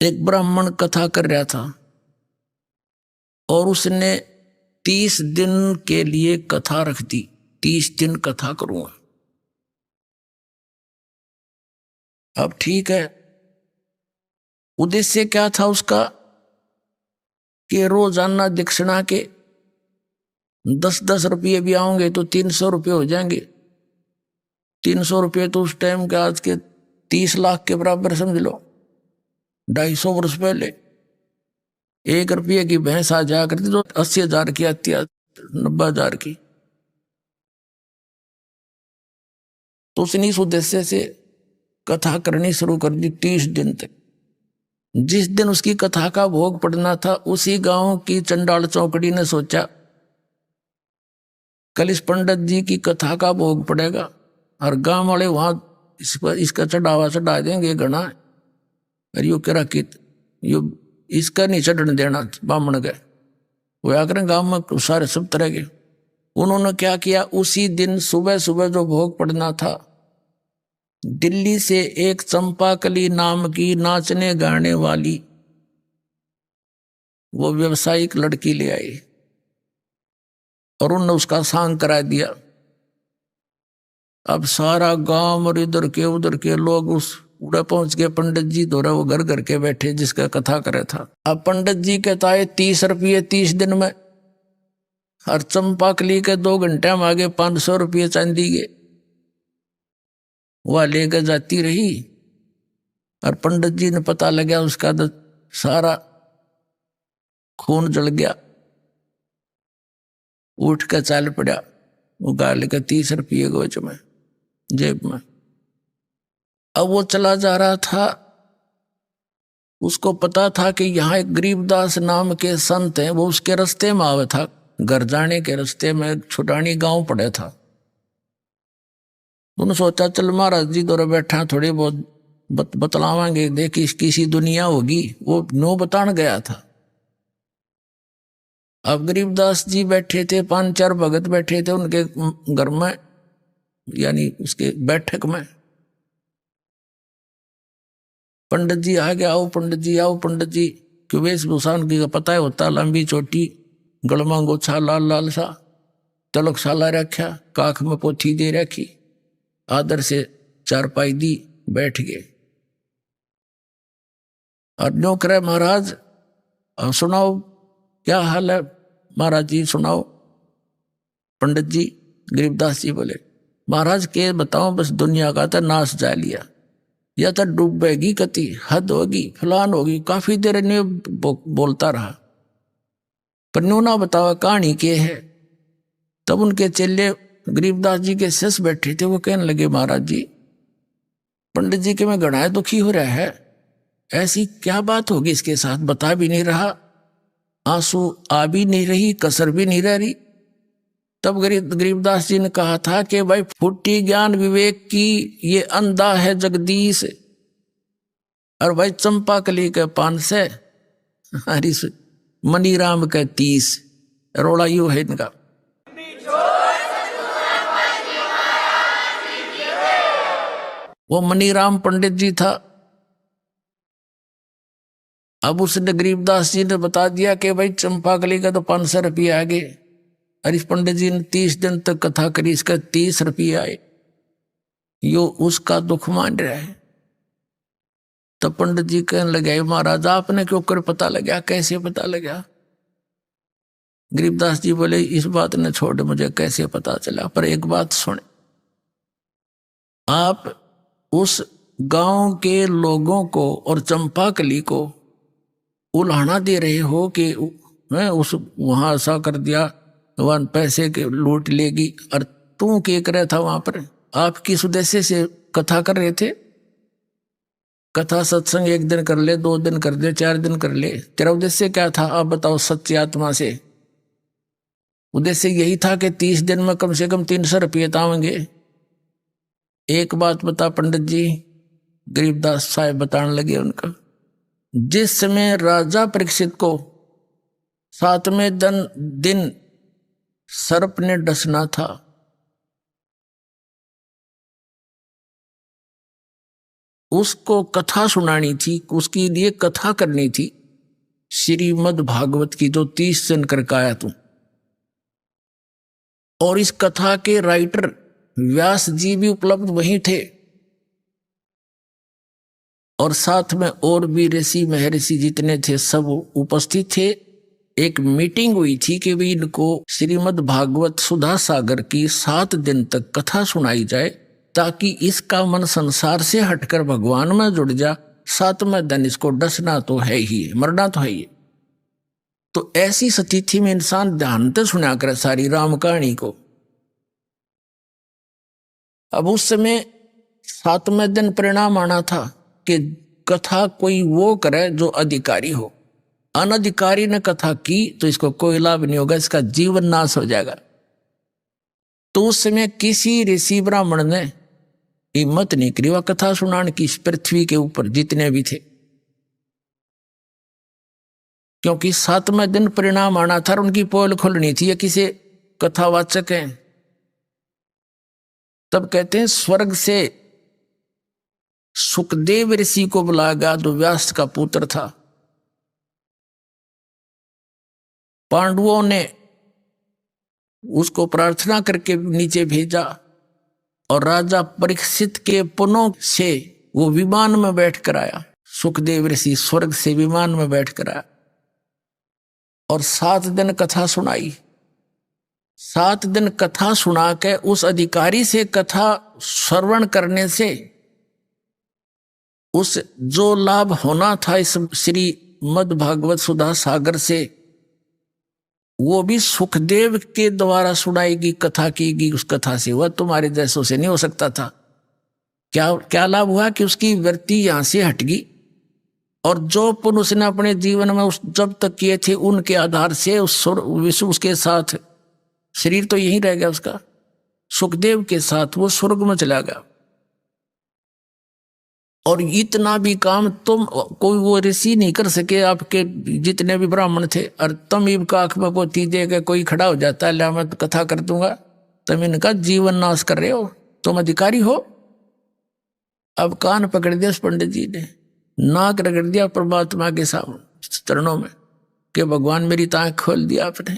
एक ब्राह्मण कथा कर रहा था और उसने 30 दिन के लिए कथा रख दी। 30 दिन कथा करूंगा। अब ठीक है, उद्देश्य क्या था उसका कि रोजाना दक्षिणा के 10-10 रुपये भी आओगे तो 300 रुपये हो जाएंगे। 300 रुपये तो उस टाइम के आज के 30 लाख के बराबर समझ लो। 250 वर्ष पहले 1 रुपये की भैंस आ जाया करती तो 80,000 की आती, 90,000 की। तो उसने इस उद्देश्य से कथा करनी शुरू कर दी 30 दिन तक। जिस दिन उसकी कथा का भोग पड़ना था, उसी गांव की चंडाल चौकड़ी ने सोचा कल इस पंडित जी की कथा का भोग पड़ेगा और गांव वाले वहां इसका चढ़ावा चढ़ा देंगे घना। और यो कह रहा यो इसका नहीं चढ़ने देना बामण गए वो आकर गांव में सारे सब तरह के। उन्होंने क्या किया, उसी दिन सुबह सुबह जो भोग पड़ना था, दिल्ली से एक चंपाकली नाम की नाचने गाने वाली वो व्यवसायिक लड़की ले आई और उन्होंने उसका सांग करा दिया। अब सारा गांव और इधर के उधर के लोग उस उड़ा पहुंच गए पंडित जी दोरा, वो घर घर के बैठे जिसका कथा करे था। अब पंडित जी कहता है 30 रुपये 30 दिन में, और चंपाकली के 2 घंटे में आगे 500 रुपये चांदी के वह लेकर जाती रही। और पंडित जी ने पता लगा उसका तो सारा खून जल गया, उठ कर चाल पड़ा। वो गाल का 30 रुपये गोच में जेब में। अब वो चला जा रहा था, उसको पता था कि यहाँ एक गरीबदास नाम के संत हैं, वो उसके रास्ते में आवे था। घर जाने के रास्ते में छुटानी गांव पड़े था। उन्होंने सोचा चल महाराज जी दौरे बैठा थोड़ी बहुत बतलावांगे, देखी किसी दुनिया होगी। वो नो बतान गया था। अब गरीबदास जी बैठे थे, 5-4 भगत बैठे थे उनके घर में, यानी उसके बैठक में। पंडित जी आ गया, आओ पंडित जी आओ पंडित जी। क्यों वेशभूषा उनकी पता है होता, लंबी चोटी, गलमा गोछा लाल लाल सा, तलक साला रखा, काख में पोथी दे रखी, आदर से चारपाई दी, बैठ गए। और न्यो करे महाराज सुनाओ क्या हाल है। महाराज जी सुनाओ। पंडित जी गरीबदास जी बोले महाराज के बताओ, बस दुनिया का तो नाश जा लिया, या तो डूबेगी कति, हद होगी, फलान होगी। काफी देर ने बोलता रहा, पर न्यू ना बतावा कहानी के है। तब उनके चेले गरीबदास जी के शिष्य बैठे थे, वो कहने लगे महाराज जी पंडित जी के में घना दुखी हो रहा है, ऐसी क्या बात होगी इसके साथ, बता भी नहीं रहा, आंसू आ भी नहीं रही, कसर भी नहीं रह रही। तब गरीबदास जी ने कहा था कि भाई फुट्टी ज्ञान विवेक की ये अंधा है जगदीश, और भाई चंपाकली के 500 हरीश मनीराम के 30। रोड़ा यू है इनका। वो मनीराम पंडित जी था। अब उसने गरीबदास जी ने बता दिया कि भाई चंपाकली का तो 500 रुपये आ गए, और इस पंडित जी ने 30 दिन तक कथा करी, इसका 30 रुपये आए। यो उसका दुख मान रहा है। तब पंडित जी कहने लगे महाराज आपने क्यों कर पता लगा, कैसे पता लगा। गरीबदास जी बोले इस बात ने छोड़, मुझे कैसे पता चला, पर एक बात सुने, आप उस गांव के लोगों को और चंपाकली को उल्हाना दे रहे हो कि उस वहां ऐसा कर दिया, वहां पैसे के लूट लेगी, और तू क्या कर रहा था वहां पर। आप किस उद्देश्य से कथा कर रहे थे। कथा सत्संग 1 दिन कर ले, 2 दिन कर ले, 4 दिन कर ले, तेरा उद्देश्य क्या था आप बताओ सच्ची आत्मा से। उद्देश्य यही था कि 30 दिन में कम से कम 300 रुपये तावेंगे। एक बात बता पंडित जी, गरीबदास साहब बताने लगे उनका, जिस समय राजा परीक्षित को 7वें दिन सर्प ने डसना था, उसको कथा सुनानी थी, उसके लिए कथा करनी थी श्रीमद् भागवत की, जो 30 दिन करके आया तू। और इस कथा के राइटर व्यास जी भी उपलब्ध वहीं थे, और साथ में और भी ऋषि महर्षि जितने थे सब उपस्थित थे। एक मीटिंग हुई थी कि भी इनको श्रीमद् भागवत सुधा सागर की 7 दिन तक कथा सुनाई जाए, ताकि इसका मन संसार से हटकर भगवान में जुड़ जा। 7वें दिन इसको डसना तो है ही, मरना तो है ही। तो ऐसी स्थिति में इंसान ध्यान से सुना करे सारी राम कहानी को। अब उस समय 7वें दिन परिणाम आना था कि कथा कोई वो करे जो अधिकारी हो। अनधिकारी ने कथा की तो इसको कोई लाभ नहीं होगा, इसका जीवन नाश हो जाएगा। तो उस समय किसी ऋषि ब्राह्मण ने हिम्मत नहीं करी वह कथा सुनाने की, इस पृथ्वी के ऊपर जितने भी थे, क्योंकि 7वें दिन परिणाम आना था, उनकी पोल खोलनी थी। ये किसी कथावाचक हैं, तब कहते हैं स्वर्ग से सुखदेव ऋषि को बुलाया गया, जो व्यास का पुत्र था। पांडवों ने उसको प्रार्थना करके नीचे भेजा, और राजा परीक्षित के पुनों से वो विमान में बैठ कर आया। सुखदेव ऋषि स्वर्ग से विमान में बैठ कर आया और 7 दिन कथा सुनाई। 7 दिन कथा सुना के उस अधिकारी से कथा श्रवण करने से उस जो लाभ होना था इस श्रीमद् भागवत सुधा सागर से, वो भी सुखदेव के द्वारा सुनाएगी, कथा कीगी। उस कथा से वह तुम्हारे जैसों से नहीं हो सकता था। क्या लाभ हुआ कि उसकी वृत्ति यहां से हटगी, और जो पुण्य उसने अपने जीवन में उस जब तक किए थे उनके आधार से उस विश्व उसके साथ, शरीर तो यहीं रह गया उसका, सुखदेव के साथ वो स्वर्ग में चला गया। और इतना भी काम तुम कोई वो ऋषि नहीं कर सके, आपके जितने भी ब्राह्मण थे। और तुम इनका आंख में पोती दे के कोई खड़ा हो जाता है, ला मैं कथा कर दूंगा, तुम इनका जीवन नाश कर रहे हो, तुम अधिकारी हो। अब कान पकड़ दिया उस पंडित जी ने, नाक रगड़ दिया परमात्मा के सामने चरणों में कि भगवान मेरी तो आंख खोल दिया आपने,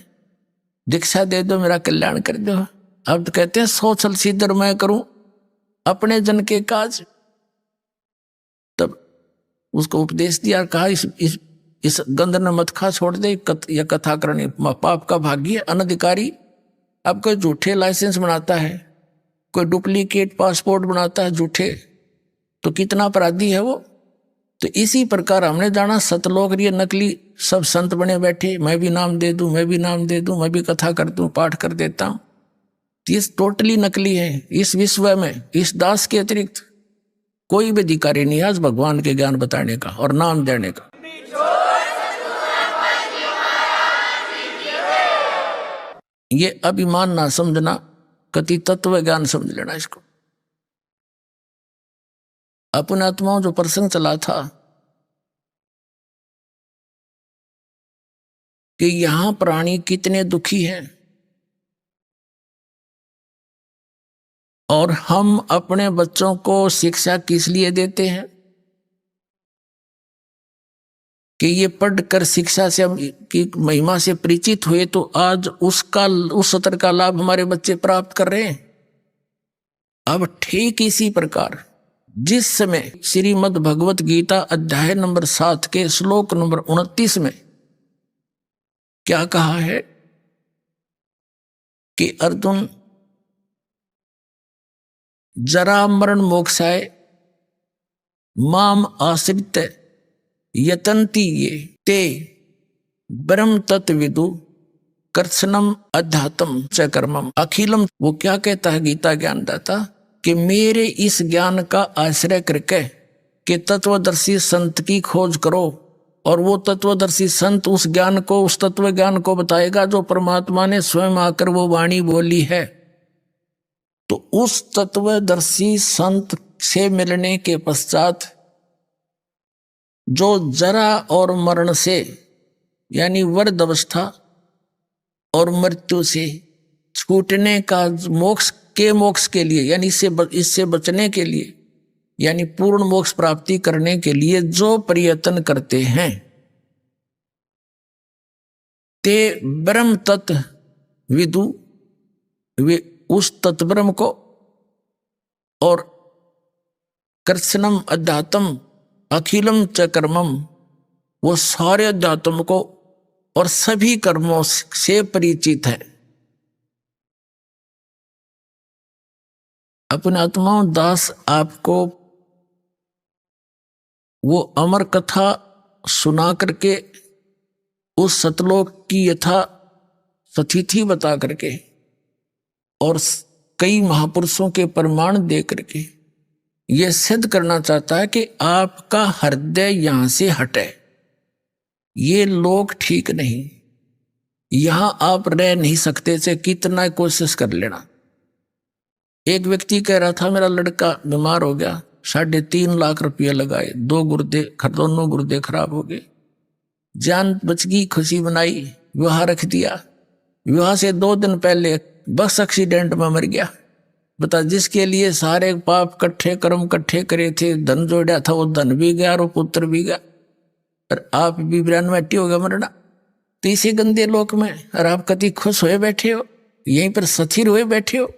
दीक्षा दे दो, मेरा कल्याण कर दो। अब तो कहते हैं 100 छल सिद्धर मैं करूं अपने जन के काज। तब उसको उपदेश दिया, कहा इस गंध न मत खा, छोड़ दे, यह कथा करनी पाप का भागी है। अनधिकारी अब कोई झूठे लाइसेंस बनाता है, कोई डुप्लीकेट पासपोर्ट बनाता है झूठे, तो कितना अपराधी है वो। तो इसी प्रकार हमने जाना सतलोक ये नकली सब संत बने बैठे, मैं भी नाम दे दूं, मैं भी नाम दे दूं, मैं भी कथा कर दूं, पाठ कर देता हूं। ये टोटली नकली है। इस विश्व में इस दास के अतिरिक्त कोई भी अधिकारी नहीं आज भगवान के ज्ञान बताने का और नाम देने का। ये अभिमान ना समझना, कति तत्व ज्ञान समझ लेना इसको। अपने आत्माओं जो प्रसंग चला था कि यहां प्राणी कितने दुखी हैं, और हम अपने बच्चों को शिक्षा किस लिए देते हैं कि ये पढ़कर शिक्षा से हम की महिमा से परिचित हुए, तो आज उस सत्र का लाभ हमारे बच्चे प्राप्त कर रहे हैं। अब ठीक इसी प्रकार जिस समय श्रीमद् भगवत गीता अध्याय नंबर 7 के श्लोक नंबर 29 में क्या कहा है कि अर्जुन जरा मरण मोक्षाय माम आश्रित यतन्ति ये ते ब्रह्म तत्विदु कर्षणम अध्यात्म च कर्मम अखिलम। वो क्या कहता है गीता ज्ञानदाता कि मेरे इस ज्ञान का आश्रय करके कि तत्वदर्शी संत की खोज करो, और वो तत्वदर्शी संत उस ज्ञान को, उस तत्व ज्ञान को बताएगा जो परमात्मा ने स्वयं आकर वो वाणी बोली है। तो उस तत्वदर्शी संत से मिलने के पश्चात जो जरा और मरण से यानी वृद्ध अवस्था और मृत्यु से छूटने का मोक्ष के लिए यानी इससे बचने के लिए यानी पूर्ण मोक्ष प्राप्ति करने के लिए जो प्रयत्न करते हैं ते ब्रह्म तत्व विदु, वे उस तत्ब्रह्म को और कृष्णम अध्यात्म अखिलम च कर्मम, वो सारे अध्यात्म को और सभी कर्मों से परिचित है। अपने आत्माओं दास आपको वो अमर कथा सुना करके उस सतलोक की यथा सतिथि बता करके और कई महापुरुषों के प्रमाण दे करके यह सिद्ध करना चाहता है कि आपका हृदय यहां से हटे, ये लोग ठीक नहीं, यहां आप रह नहीं सकते से कितना कोशिश कर लेना। एक व्यक्ति कह रहा था मेरा लड़का बीमार हो गया, 3.5 लाख रुपया लगाए, दोनों गुर्दे खराब हो गए, जान बच गई, खुशी बनाई, विवाह रख दिया। विवाह से 2 दिन पहले बस एक्सीडेंट में मर गया। बता, जिसके लिए सारे पाप कट्ठे कर्म कट्ठे करे थे, धन जोड़ा था, वो धन भी गया और पुत्र भी गया, और आप भी 92 हो गया मरना। तो इसी गंदे लोक में और आप कति खुश हुए बैठे हो, यहीं पर स्थिर हुए बैठे हो।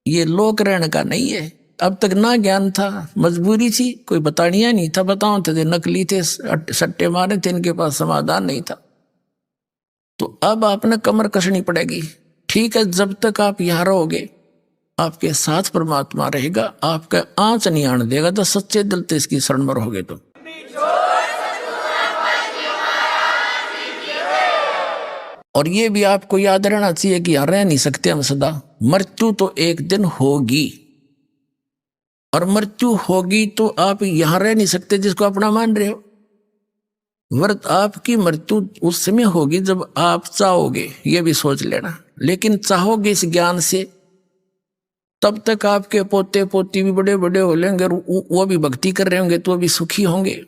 ये लोक रहने का नहीं है। अब तक ना ज्ञान था, मजबूरी थी, कोई बतानिया नहीं था, बताओ तो नकली थे, सट्टे मारे थे, इनके पास समाधान नहीं था। तो अब आपने कमर कसनी पड़ेगी। ठीक है, जब तक आप यहाँ रहोगे आपके साथ परमात्मा रहेगा, आपका आंच नहीं आने देगा, तो सच्चे दिल से इसकी शरण में रहोगे तो। और ये भी आपको याद रहना चाहिए कि यहाँ रह नहीं सकते हम सदा, मृत्यु तो एक दिन होगी, और मृत्यु होगी तो आप यहां रह नहीं सकते जिसको अपना मान रहे हो। वर्त आपकी मृत्यु उस समय होगी जब आप चाहोगे, ये भी सोच लेना। लेकिन चाहोगे इस ज्ञान से, तब तक आपके पोते पोती भी बड़े बड़े हो लेंगे, वो भी भक्ति कर रहे होंगे, तो वो भी सुखी होंगे।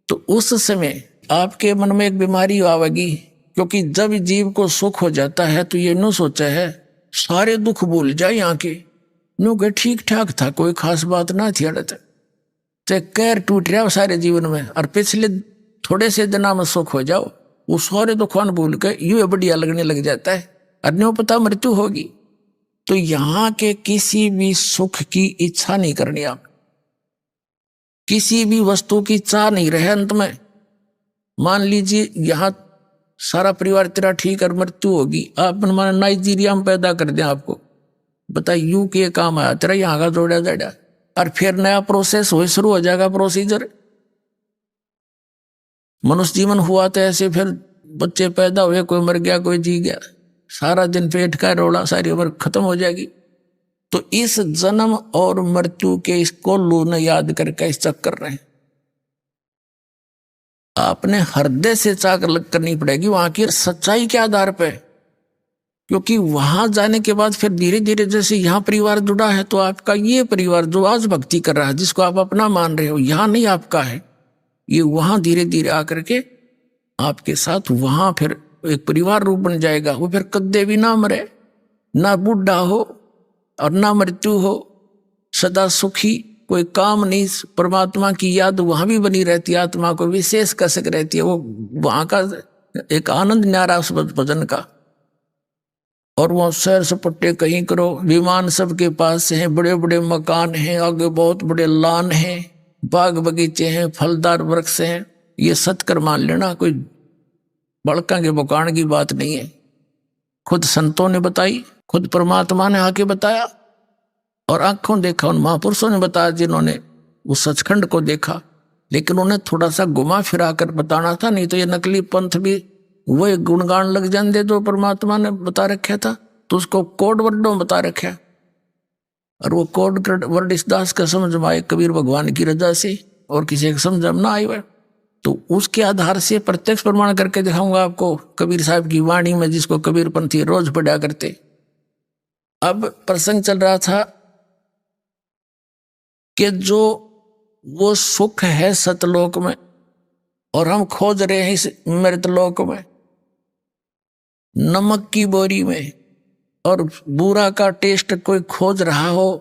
तो उस समय आपके मन में एक बीमारी आवेगी, क्योंकि जब जीव को सुख हो जाता है तो ये न सोचा है सारे दुख भूल जाए यहाँ के, नो के ठीक ठाक था, कोई खास बात ना थी, अड़त तो कैर टूट रहा सारे जीवन में, और पिछले थोड़े से दिना में सुख हो जाओ, वो सारे दुखवान भूल के यूं बढ़िया लगने लग जाता है, और न्यों पता मृत्यु होगी। तो यहाँ के किसी भी सुख की इच्छा नहीं करनी, आप किसी भी वस्तु की चाह नहीं रहे। अंत में मान लीजिए यहाँ सारा परिवार तेरा ठीक और मृत्यु होगी, आप माना नाइजीरिया में पैदा कर दें आपको, बता यू के काम आया तेरा, यहाँ का जोड़ा जाड़ा, और फिर नया प्रोसेस हो शुरू हो जाएगा, प्रोसीजर। मनुष्य जीवन हुआ तो ऐसे, फिर बच्चे पैदा हुए, कोई मर गया कोई जी गया, सारा दिन पेट का रोला, सारी उम्र खत्म हो जाएगी। तो इस जन्म और मृत्यु के इसको लूने याद करके इस चक्कर रहे, आपने हृदय से चाक करनी पड़ेगी वहां की सच्चाई के आधार पे, क्योंकि वहां जाने के बाद फिर धीरे धीरे जैसे यहाँ परिवार जुड़ा है, तो आपका ये परिवार जो आज भक्ति कर रहा है, जिसको आप अपना मान रहे हो, यहाँ नहीं आपका है, ये वहां धीरे धीरे आकर के आपके साथ वहां फिर एक परिवार रूप बन जाएगा। वो फिर कद्दे भी ना मरे, ना बूढ़ा हो और ना मृत्यु हो, सदा सुखी, कोई काम नहीं, परमात्मा की याद वहां भी बनी रहती है, आत्मा को विशेष कसक रहती है, वो वहां का एक आनंद न्यारा उस भजन का। और वो सैर सपट्टे कहीं करो, विमान सबके पास हैं, बड़े बड़े मकान हैं, आगे बहुत बड़े लान हैं, बाग बगीचे हैं, फलदार वृक्ष हैं, ये सत्कर मान लेना, कोई बड़का के बुकान की बात नहीं है। खुद संतों ने बताई, खुद परमात्मा ने आके बताया, और आंखों देखा, उन महापुरुषों ने बताया जिन्होंने उस सचखंड को देखा। लेकिन उन्हें थोड़ा सा घुमा फिरा कर बताना था, नहीं तो ये नकली पंथ भी वही गुणगान लग जाते जो परमात्मा ने बता रखा था, तो उसको कोड वर्डों बता रखा, और वो कोड वर्ड इस दास का समझ में आए कबीर भगवान की रजा से, और किसी का समझ में ना आए, तो उसके आधार से प्रत्यक्ष प्रमाण करके दिखाऊंगा आपको कबीर साहब की वाणी में, जिसको कबीर पंथी रोज पढ़ा करते। अब प्रसंग चल रहा था कि जो वो सुख है सतलोक में, और हम खोज रहे हैं इस मृतलोक में, नमक की बोरी में, और बुरा का टेस्ट कोई खोज रहा हो,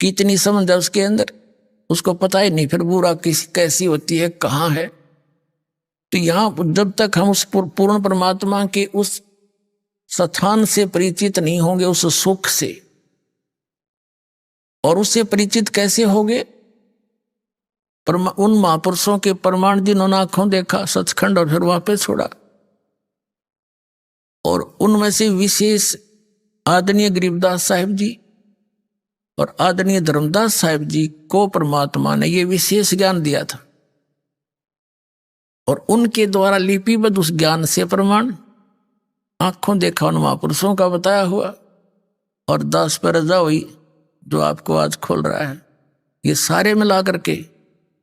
कितनी समझ है उसके अंदर, उसको पता ही नहीं फिर बुरा कैसी होती है, कहाँ है। तो यहाँ जब तक हम उस पूर्ण परमात्मा के उस स्थान से परिचित नहीं होंगे, उस सुख से, और उससे परिचित कैसे होंगे? उन महापुरुषों के प्रमाण जिन्होंने आंखों देखा सचखंड और फिर वापस छोड़ा, और उनमें से विशेष आदरणीय गरीबदास साहिब जी और आदरणीय धर्मदास साहिब जी को परमात्मा ने ये विशेष ज्ञान दिया था, और उनके द्वारा लिपिबद्ध उस ज्ञान से प्रमाण आंखों देखा उन महापुरुषों का बताया हुआ, और दास पर रजा हुई जो आपको आज खोल रहा है, ये सारे मिला करके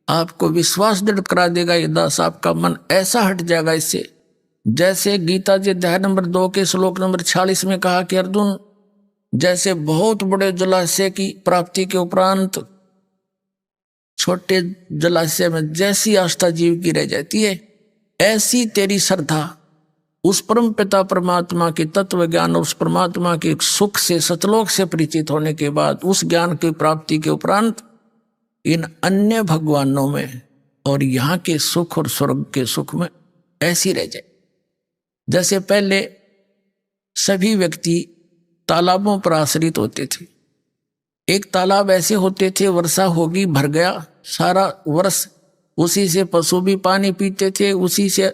आपको विश्वास दृढ़ करा देगा। ये दास आपका मन ऐसा हट जाएगा इससे, जैसे गीता जी अध्याय नंबर 2 के श्लोक नंबर 46 में कहा कि अर्जुन, जैसे बहुत बड़े जलाशय की प्राप्ति के उपरांत छोटे जलाशय में जैसी आस्था जीव की रह जाती है, ऐसी तेरी श्रद्धा उस परम पिता परमात्मा के तत्व ज्ञान और उस परमात्मा के सुख से सतलोक से परिचित होने के बाद उस ज्ञान की प्राप्ति के उपरांत इन अन्य भगवानों में और यहाँ के सुख और स्वर्ग के सुख में ऐसी रह जाए। जैसे पहले सभी व्यक्ति तालाबों पर आश्रित होते थे। एक तालाब ऐसे होते थे, वर्षा होगी भर गया, सारा वर्ष उसी से पशु भी पानी पीते थे, उसी से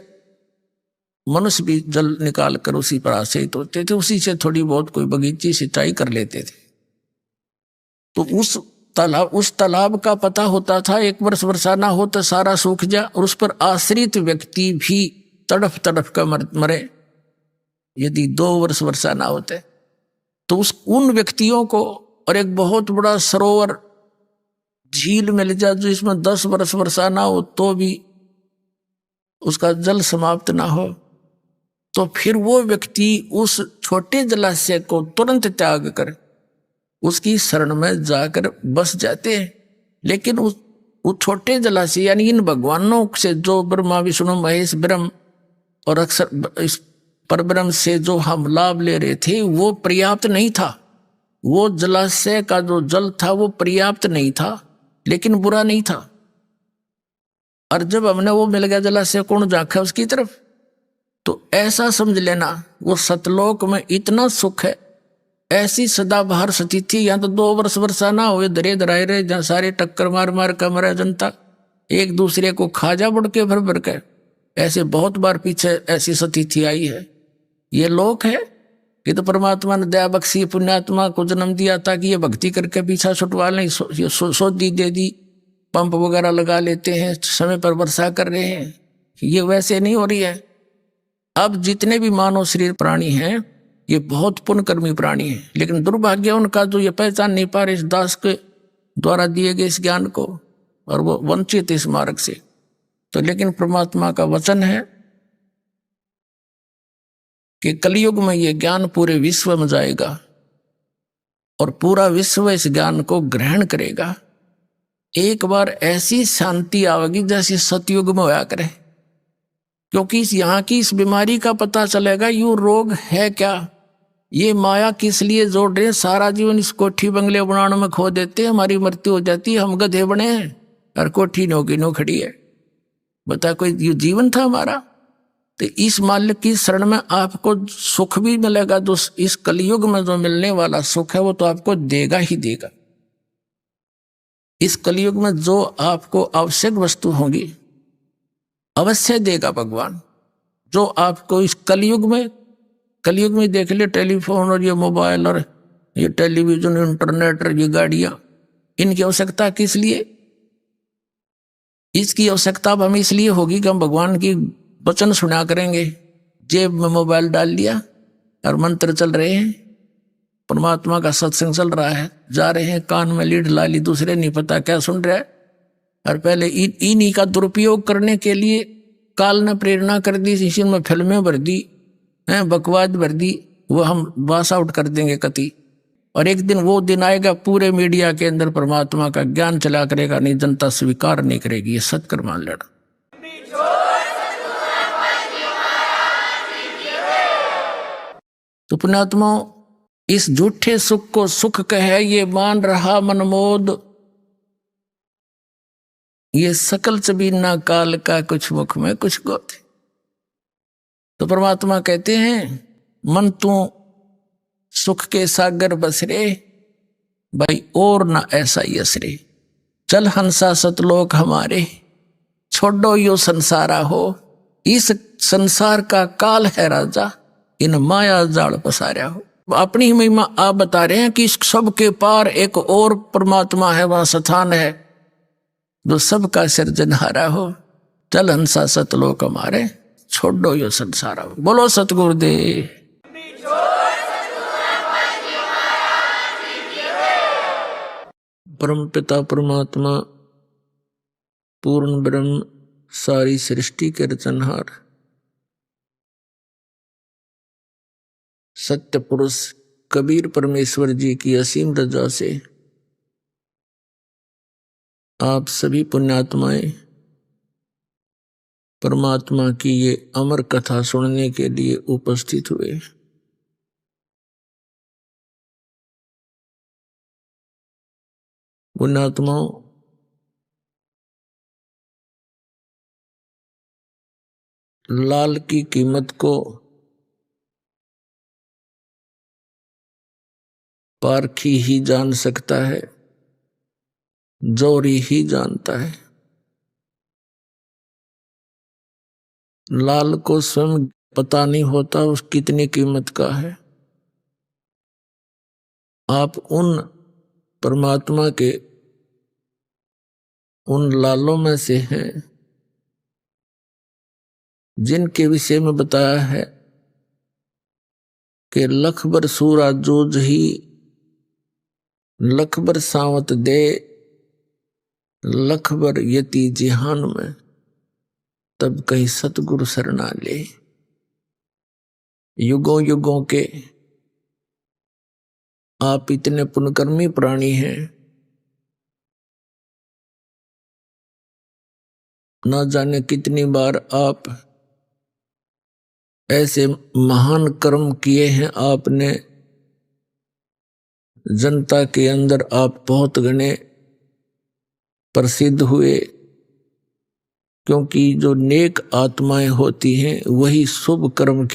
मनुष्य भी जल निकाल कर उसी पर आश्रित होते थे, उसी से थोड़ी बहुत कोई बगीची सिंचाई कर लेते थे। तो उस तालाब का पता होता था, एक वर्ष वर्षा ना हो तो सारा सूख जा, और उस पर आश्रित व्यक्ति भी तड़फ तड़फ कर मरे यदि 2 वर्ष वर्षा ना होते। तो उन व्यक्तियों को, और एक बहुत बड़ा सरोवर झील मिल जाए जो इसमें 10 वर्ष वर्षा ना हो तो भी उसका जल समाप्त ना हो, तो फिर वो व्यक्ति उस छोटे जलाशय को तुरंत त्याग कर उसकी शरण में जाकर बस जाते हैं। लेकिन उस छोटे जलाशय यानी इन भगवानों से जो ब्रह्मा विष्णु महेश ब्रह्म और अक्षर इस परब्रह्म से जो हम लाभ ले रहे थे वो पर्याप्त नहीं था। वो जलाशय का जो जल था वो पर्याप्त नहीं था, लेकिन बुरा नहीं था। और जब हमने वो मिल गया जलाशय, कौन जाके उसकी तरफ, तो ऐसा समझ लेना वो सतलोक में इतना सुख है, ऐसी सदाबहार स्थिति। यहाँ तो 2 वर्ष वर्षा ना हुए दरे दराए रहे, जहाँ सारे टक्कर मार मार कर मरे, जनता एक दूसरे को खाजा बुड़ के भर भर के, ऐसे बहुत बार पीछे ऐसी स्थिति आई है। ये लोक है कि तो परमात्मा ने दया बख्शी, पुण्यात्मा को जन्म दिया ताकि ये भक्ति करके पीछा छुटवा लें, सोधी दे दी, पंप वगैरह लगा लेते हैं, समय पर वर्षा कर रहे हैं। ये वैसे नहीं हो रही है। अब जितने भी मानव शरीर प्राणी हैं ये बहुत पुण्यकर्मी प्राणी हैं, लेकिन दुर्भाग्य उनका जो ये पहचान नहीं पा रहे इस दास के द्वारा दिए गए इस ज्ञान को, और वो वंचित इस मार्ग से। तो लेकिन परमात्मा का वचन है कि कलयुग में ये ज्ञान पूरे विश्व में जाएगा और पूरा विश्व इस ज्ञान को ग्रहण करेगा। एक बार ऐसी शांति आवेगी जैसे सतयुग में होया करे, क्योंकि यहाँ की इस बीमारी का पता चलेगा यूं रोग है क्या, ये माया किस लिए जोड़ रहे हैं। सारा जीवन इस कोठी बंगले बनाने में खो देते हैं, हमारी मृत्यु हो जाती है, हम गधे बने हैं और कोठी नो की नो खड़ी है। बता कोई ये जीवन था हमारा? तो इस मालिक की शरण में आपको सुख भी मिलेगा, जो इस कलयुग में जो मिलने वाला सुख है वो तो आपको देगा ही देगा। इस कलयुग में जो आपको आवश्यक वस्तु होंगी अवश्य देगा भगवान। जो आपको इस कलयुग में देख ले, टेलीफोन और ये मोबाइल और ये टेलीविजन, इंटरनेट और ये गाड़ियां, इनकी आवश्यकता किस लिए? इसकी आवश्यकता अब हमें इसलिए होगी कि हम भगवान की वचन सुना करेंगे। जेब में मोबाइल डाल लिया और मंत्र चल रहे हैं, परमात्मा का सत्संग चल रहा है, जा रहे हैं, कान में लीड ला ली, दूसरे नहीं पता क्या सुन रहा है। और पहले इन्हीं का दुरुपयोग करने के लिए काल ने प्रेरणा कर दी, इसी में फिल्में भर दी हैं, बकवाद भर दी, वो हम वास आउट कर देंगे कति। और एक दिन वो दिन आएगा पूरे मीडिया के अंदर परमात्मा का ज्ञान चला करेगा, नहीं जनता स्वीकार नहीं करेगी। ये सत्कर मान लेना। तो पुण्यात्मा इस झूठे सुख को सुख कहे ये मान रहा मनमोद, ये सकल चबीना काल का कुछ मुख में कुछ गोते। तो परमात्मा कहते हैं मन तू सुख के सागर बसरे, भाई और ना ऐसा यसरे। चल हंसा सतलोक हमारे, छोड़ो यो संसारा हो। इस संसार का काल है राजा, इन माया जाल पसारा हो। अपनी महिमा आप बता रहे हैं कि सबके पार एक और परमात्मा है, वहां स्थान है जो सबका सिरजनहारा हो। चल हंसा सतलोक हमारे, छोड़ो यो संसारा हो। बोलो सतगुरुदेव। परम पिता परमात्मा पूर्ण ब्रह्म सारी सृष्टि के रचनहार सत्य पुरुष कबीर परमेश्वर जी की असीम रजा से आप सभी पुण्यात्माएं परमात्मा की ये अमर कथा सुनने के लिए उपस्थित हुए। पुण्यात्माओं, लाल की कीमत को पारखी ही जान सकता है, जोरी ही जानता है। लाल को स्वयं पता नहीं होता उस कितनी कीमत का है। आप उन परमात्मा के उन लालों में से हैं जिनके विषय में बताया है कि लख बर सूरा जोज ही, लख बर सावत दे, लख बर यति जिहान में, तब कहीं सतगुरु शरणा ले। युगों युगों के आप इतने पुण्यकर्मी प्राणी हैं, ना जाने कितनी बार आप ऐसे महान कर्म किए हैं। आपने जनता के अंदर आप बहुत घने प्रसिद्ध हुए, क्योंकि जो नेक आत्माएं होती हैं वही शुभ कर्म की